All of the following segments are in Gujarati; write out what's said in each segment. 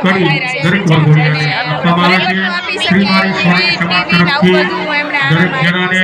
કરી દરેક વર્ગોને આપવામાં આવે છે। શ્રી મારી સ્વામી સમાજ તરફથી દરેક જણાને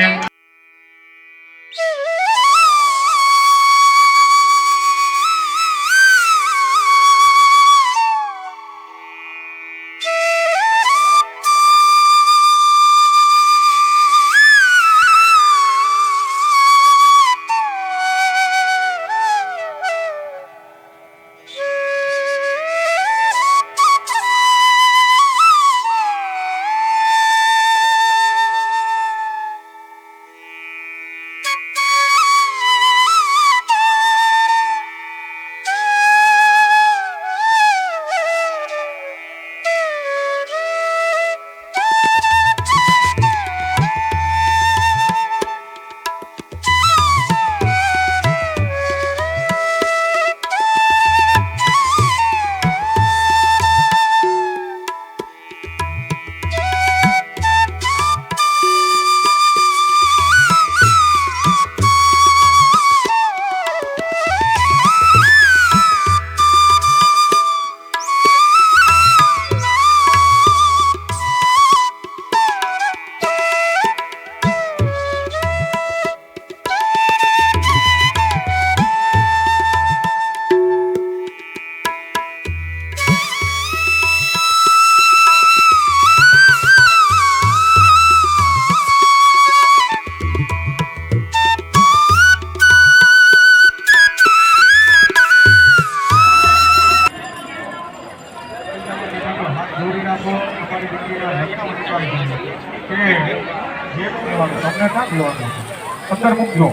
અંદર મૂકજો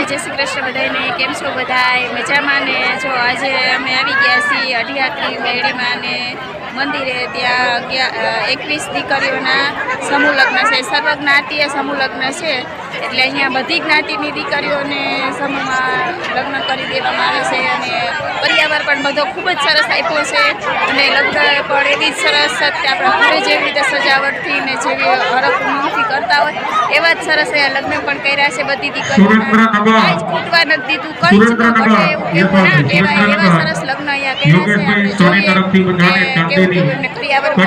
જય શ્રી કૃષ્ણ બધાને કેમ છો બધાય મજામાં ને જો આજે અમે આવી ગયા છીએ અઢિયાત્રી મેળીમાં ને મંદિરે ત્યાં 21 દીકરીઓના સમૂહ લગ્ન છે સર્વ જ્ઞાતિય સમૂહ લગ્ન છે એટલે અહીંયા બધી જ્ઞાતિની દીકરીઓને સમૂહમાં લગ્ન કરી દેવામાં આવે છે અને પર્યાવરણ પણ બધો ખૂબ જ સરસ આપ્યો છે અને લગ્ન પણ એવી જ સરસ આપણા ઘરે જેવી રીતે સજાવટથી ને જેવી હરખ ઉમંગથી કરતા હોય એવા જ સરસ લગ્ન પણ કર્યા છે બધી દીકરીઓના કાંઈ જ ખૂટવા નથી દીધું કંઈ જ ન ઘટે એવું ના એવા સરસ લગ્ન અહીંયા કર્યા છે આપણે જોઈએ પર્યાવરણ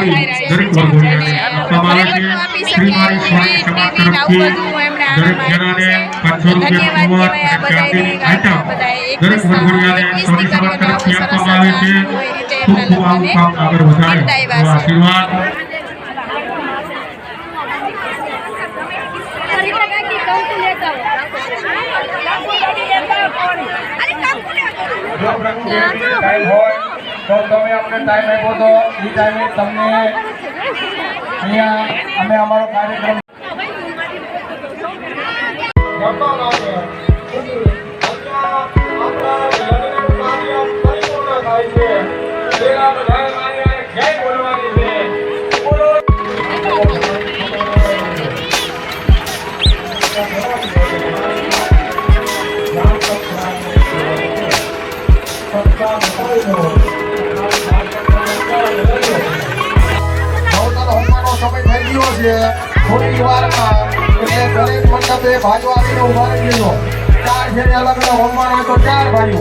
આપી શકીએ ટીવી આવું બધું એમણે ધન્યવાદ કહેવાય આ બધાને એકવીસ દીકરીઓને સરસ હોય રીતે એમના લગ્નને કરતા આવ્યા તો તમે અમને ટાઈમ આપ્યો તો એ ટાઈમે તમને અહીંયા અમે અમારો કાર્યક્રમ થોડી વારમાં એટલે દરેક મંડપે ભાઈઓ આવીને ઉભા રહી લીધો 4 ફેરે અલગ અલગ હોમવાના તો 4 ભાઈઓ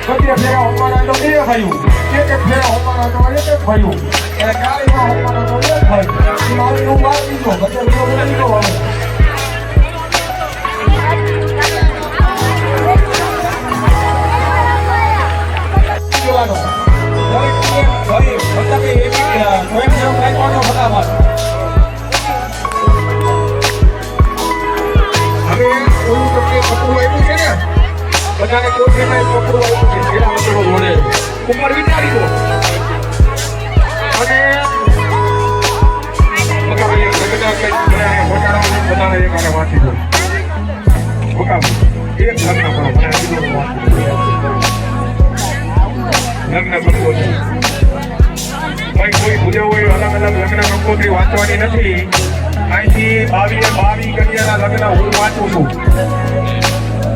2 ફેરા હોમવાના તો 2 ભાઈઓ 1 ફેરા હોમવાના તો 1 ભાઈઓ અને 4 હોમવાના તો 1 ભાઈ મારી હું વાત લીધો બધે વિરોધ લીધો બધાને કોઠીમાં પકડું આવ્યું છે જેના મતલબ મળે ઉપર વિચારી દો અને બધાને એક આને વાંચી દો એક લગ્ન કરો લગ્ન કંકોત્રી. ભાઈ કોઈ પૂજા હોય અલગ અલગ લગ્ન કંકોત્રી વાંચવાની નથી. અહીંથી 22 કન્યાના લગ્ન હું વાંચું છું.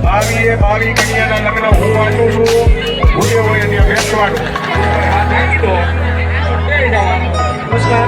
22 કન્યાના લગ્ન હું વાંચું છું. પૂજ્ય હોય ત્યાં બેસવાનું. આ નાખી દો. નમસ્કાર.